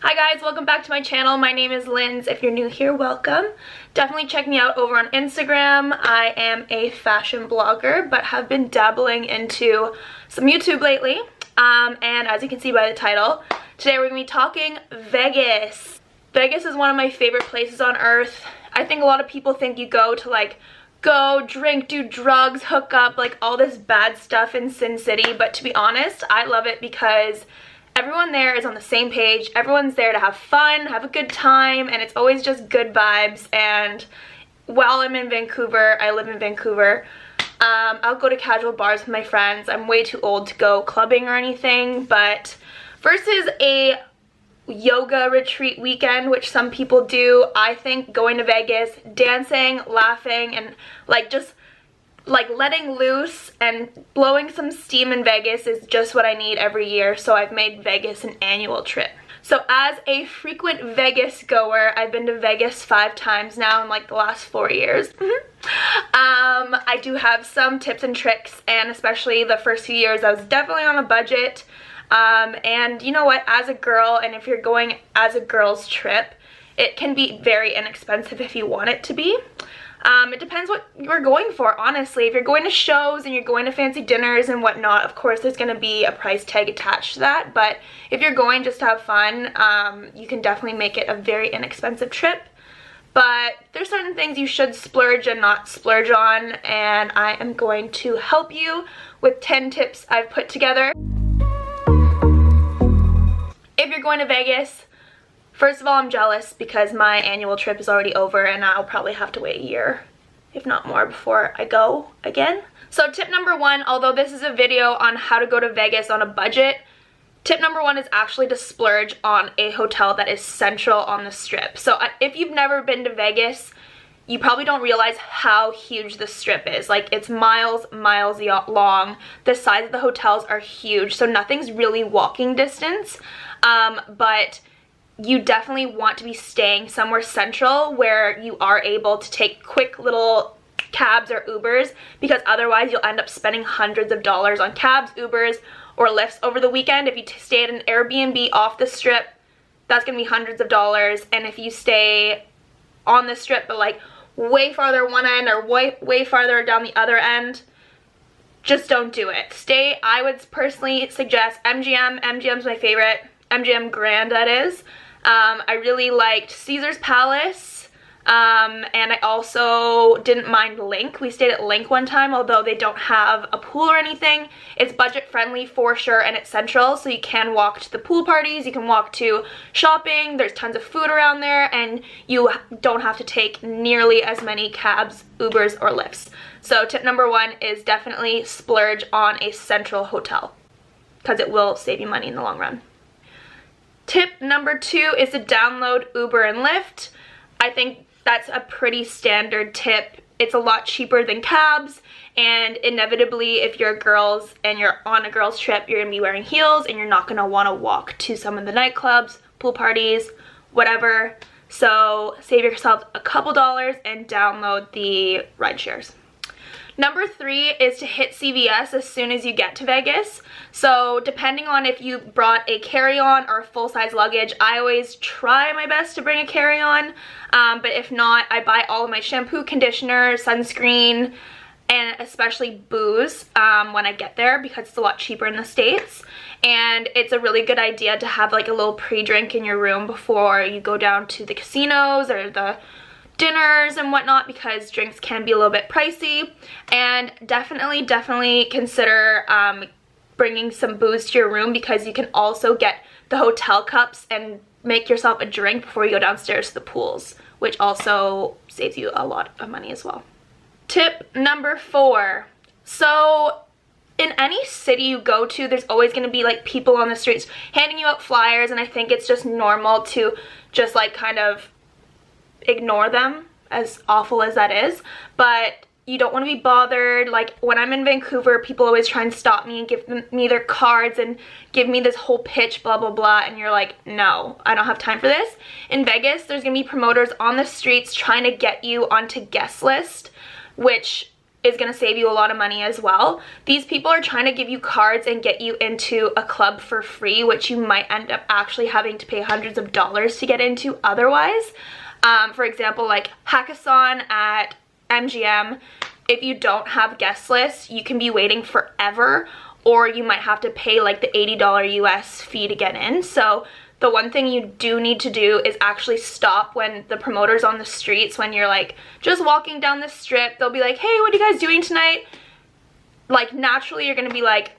Hi guys, welcome back to my channel. My name is Linds. If you're new here, welcome. Definitely check me out over on Instagram. I am a fashion blogger, but have been dabbling into some YouTube lately. And as you can see by the title, today we're going to be talking Vegas. Vegas is one of my favorite places on earth. I think a lot of people think you go to go drink, do drugs, hook up, all this bad stuff in Sin City, but to be honest, I love it because everyone there is on the same page. Everyone's there to have fun, have a good time, and it's always just good vibes. And while I'm in Vancouver, I live in Vancouver, I'll go to casual bars with my friends. I'm way too old to go clubbing or anything, but versus a yoga retreat weekend, which some people do, I think going to Vegas, dancing, laughing, and just letting loose and blowing some steam in Vegas is just what I need every year, so I've made Vegas an annual trip. So as a frequent Vegas goer, I've been to Vegas 5 times now in the last 4 years. I do have some tips and tricks, and especially the first few years I was definitely on a budget. And you know what, as a girl, and if you're going as a girl's trip, it can be very inexpensive if you want it to be. It depends what you're going for, honestly. If you're going to shows and you're going to fancy dinners and whatnot, of course there's going to be a price tag attached to that, but if you're going just to have fun, you can definitely make it a very inexpensive trip. But there's certain things you should splurge and not splurge on, and I am going to help you with 10 tips I've put together. If you're going to Vegas, first of all, I'm jealous because my annual trip is already over and I'll probably have to wait a year, if not more, before I go again. So tip number 1, although this is a video on how to go to Vegas on a budget, tip number 1 is actually to splurge on a hotel that is central on the strip. So if you've never been to Vegas, you probably don't realize how huge the strip is. It's miles long. The size of the hotels are huge, so nothing's really walking distance, but you definitely want to be staying somewhere central where you are able to take quick little cabs or Ubers, because otherwise you'll end up spending hundreds of dollars on cabs, Ubers, or lifts over the weekend. If you stay at an Airbnb off the strip, that's gonna be hundreds of dollars, and if you stay on the strip but way farther one end or way farther down the other end, just don't do it. I would personally suggest MGM. MGM's my favorite. MGM Grand, that is. I really liked Caesar's Palace, and I also didn't mind Link. We stayed at Link one time, although they don't have a pool or anything. It's budget friendly for sure, and it's central, so you can walk to the pool parties, you can walk to shopping, there's tons of food around there, and you don't have to take nearly as many cabs, Ubers, or lifts. So tip number 1 is definitely splurge on a central hotel, because it will save you money in the long run. Tip number 2 is to download Uber and Lyft. I think that's a pretty standard tip. It's a lot cheaper than cabs, and inevitably if you're girls and you're on a girls trip, you're gonna be wearing heels and you're not gonna wanna walk to some of the nightclubs, pool parties, whatever. So save yourself a couple dollars and download the ride shares. Number 3 is to hit CVS as soon as you get to Vegas. So depending on if you brought a carry-on or a full-size luggage, I always try my best to bring a carry-on, but if not, I buy all of my shampoo, conditioner, sunscreen, and especially booze when I get there, because it's a lot cheaper in the States. And it's a really good idea to have a little pre-drink in your room before you go down to the casinos or the dinners and whatnot, because drinks can be a little bit pricey. And definitely consider bringing some booze to your room, because you can also get the hotel cups and make yourself a drink before you go downstairs to the pools, which also saves you a lot of money as well. Tip number 4. So in any city you go to, there's always going to be people on the streets handing you out flyers, and I think it's just normal to just kind of ignore them, as awful as that is, but you don't want to be bothered. When I'm in Vancouver, people always try and stop me and give me their cards and give me this whole pitch, blah blah blah, and you're like, no, I don't have time for this. In Vegas, there's gonna be promoters on the streets trying to get you onto guest list, which is going to save you a lot of money as well. These people are trying to give you cards and get you into a club for free, which you might end up actually having to pay hundreds of dollars to get into otherwise. For example, like Hackathon at MGM, if you don't have guest lists, you can be waiting forever, or you might have to pay like the $80 US fee to get in. So the one thing you do need to do is actually stop when the promoter's on the streets, when you're like just walking down the strip, they'll be like, hey, what are you guys doing tonight? Like naturally you're gonna be like,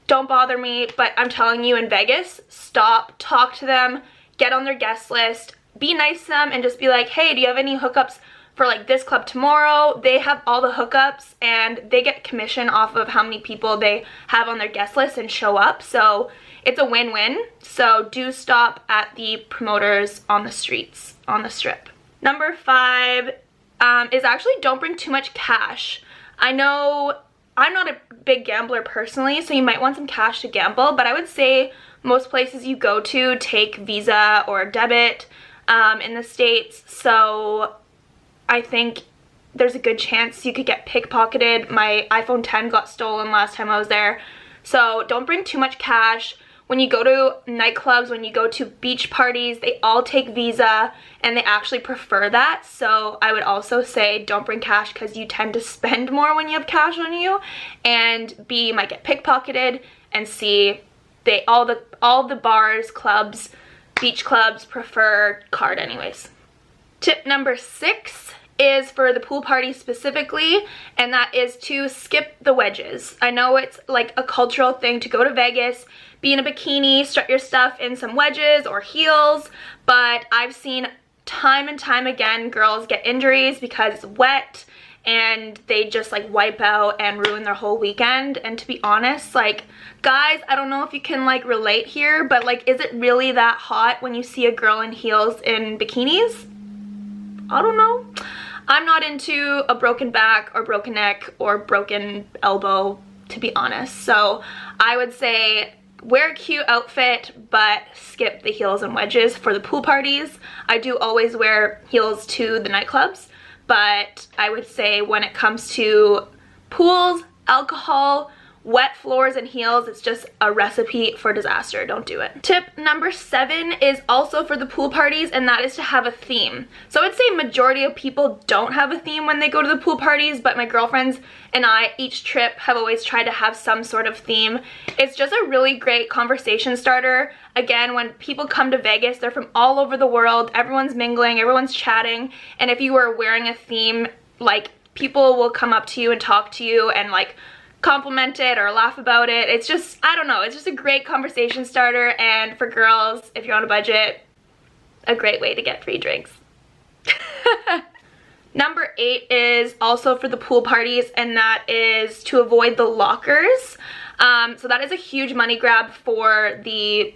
don't bother me, but I'm telling you, in Vegas, stop, talk to them, get on their guest list, be nice to them, and just be like, hey, do you have any hookups for like this club tomorrow? They have all the hookups and they get commission off of how many people they have on their guest list and show up. So it's a win-win. So do stop at the promoters on the streets, on the strip. Number 5 is actually don't bring too much cash. I know I'm not a big gambler personally, so you might want some cash to gamble, but I would say most places you go to take Visa or debit in the States. So I think there's a good chance you could get pickpocketed. My iPhone 10 got stolen last time I was there. So don't bring too much cash. When you go to nightclubs, when you go to beach parties, they all take Visa and they actually prefer that. So I would also say don't bring cash because you tend to spend more when you have cash on you, and B, you might get pickpocketed, and C, all the bars, clubs, beach clubs prefer card anyways. Tip number 6 is for the pool party specifically, and that is to skip the wedges. I know it's like a cultural thing to go to Vegas, be in a bikini, strut your stuff in some wedges or heels, but I've seen time and time again girls get injuries because it's wet and they just like wipe out and ruin their whole weekend. And to be honest, like, guys, I don't know if you can like relate here, but like, is it really that hot when you see a girl in heels in bikinis? I don't know. I'm not into a broken back or broken neck or broken elbow, to be honest. So I would say wear a cute outfit, but skip the heels and wedges for the pool parties. I do always wear heels to the nightclubs, but I would say when it comes to pools, alcohol, wet floors and heels, it's just a recipe for disaster. Don't do it. Tip number 7 is also for the pool parties, and that is to have a theme. So I would say majority of people don't have a theme when they go to the pool parties, but my girlfriends and I each trip have always tried to have some sort of theme. It's just a really great conversation starter. Again, when people come to Vegas, they're from all over the world, everyone's mingling, everyone's chatting, and if you are wearing a theme, like, people will come up to you and talk to you and like compliment it or laugh about it. It's just, I don't know, it's just a great conversation starter, and for girls, if you're on a budget, a great way to get free drinks. Number 8 is also for the pool parties, and that is to avoid the lockers. So that is a huge money grab for the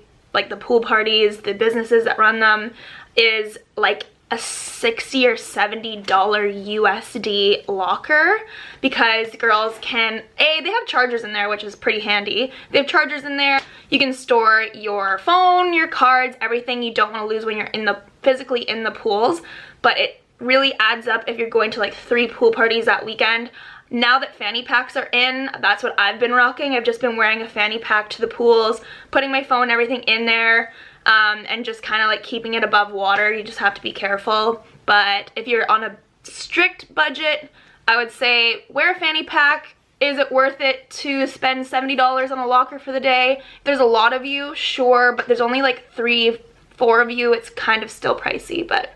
pool parties, the businesses that run them, is like a $60 or $70 USD locker, because girls can, they have chargers in there, which is pretty handy. They have chargers in there. You can store your phone, your cards, everything you don't want to lose when you're physically in the pools, but it really adds up if you're going to like 3 pool parties that weekend. Now that fanny packs are in, that's what I've been rocking. I've just been wearing a fanny pack to the pools, putting my phone, everything in there, and just kind of like keeping it above water. You just have to be careful. But if you're on a strict budget, I would say wear a fanny pack. Is it worth it to spend $70 on a locker for the day? If there's a lot of you, sure, but there's only like 3, 4 of you, it's kind of still pricey, but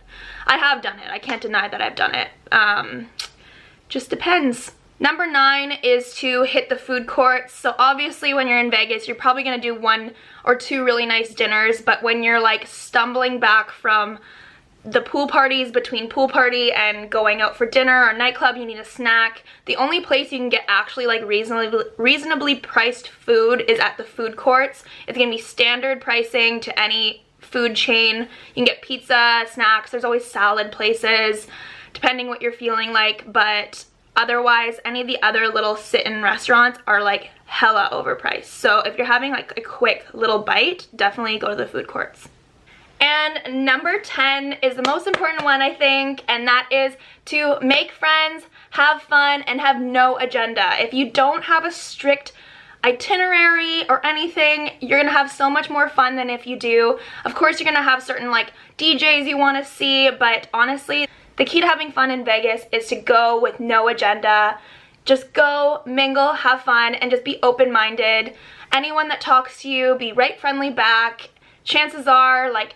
I have done it. I can't deny that I've done it. Just depends. Number 9 is to hit the food courts. So obviously when you're in Vegas, you're probably gonna do 1 or 2 really nice dinners, but when you're like stumbling back from the pool parties, between pool party and going out for dinner or nightclub, you need a snack. The only place you can get actually like reasonably priced food is at the food courts. It's gonna be standard pricing to any food chain. You can get pizza, snacks, there's always salad places, depending what you're feeling like, but otherwise, any of the other little sit-in restaurants are like hella overpriced. So if you're having like a quick little bite, definitely go to the food courts. And number 10 is the most important one, I think, and that is to make friends, have fun, and have no agenda. If you don't have a strict itinerary or anything, you're gonna have so much more fun than if you do. Of course, you're gonna have certain like DJs you want to see, but honestly, the key to having fun in Vegas is to go with no agenda. Just go, mingle, have fun, and just be open-minded. Anyone that talks to you, be right friendly back. Chances are, like,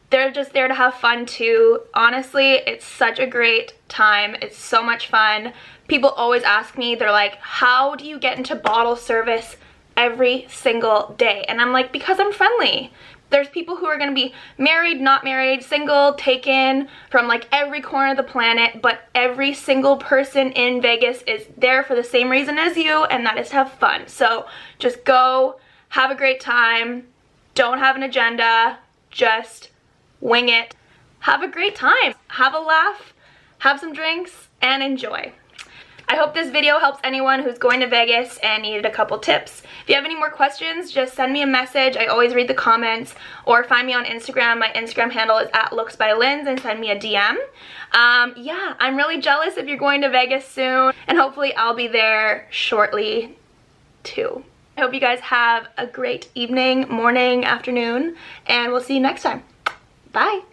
they're just there to have fun too. Honestly, it's such a great time. It's so much fun. People always ask me, they're like, how do you get into bottle service every single day? And I'm like, because I'm friendly. There's people who are going to be married, not married, single, taken from like every corner of the planet, but every single person in Vegas is there for the same reason as you, and that is to have fun. So just go, have a great time, don't have an agenda, just wing it. Have a great time, have a laugh, have some drinks, and enjoy. I hope this video helps anyone who's going to Vegas and needed a couple tips. If you have any more questions, just send me a message. I always read the comments, or find me on Instagram. My Instagram handle is @looksbylinds, and send me a DM. Yeah, I'm really jealous if you're going to Vegas soon, and hopefully I'll be there shortly too. I hope you guys have a great evening, morning, afternoon, and we'll see you next time. Bye.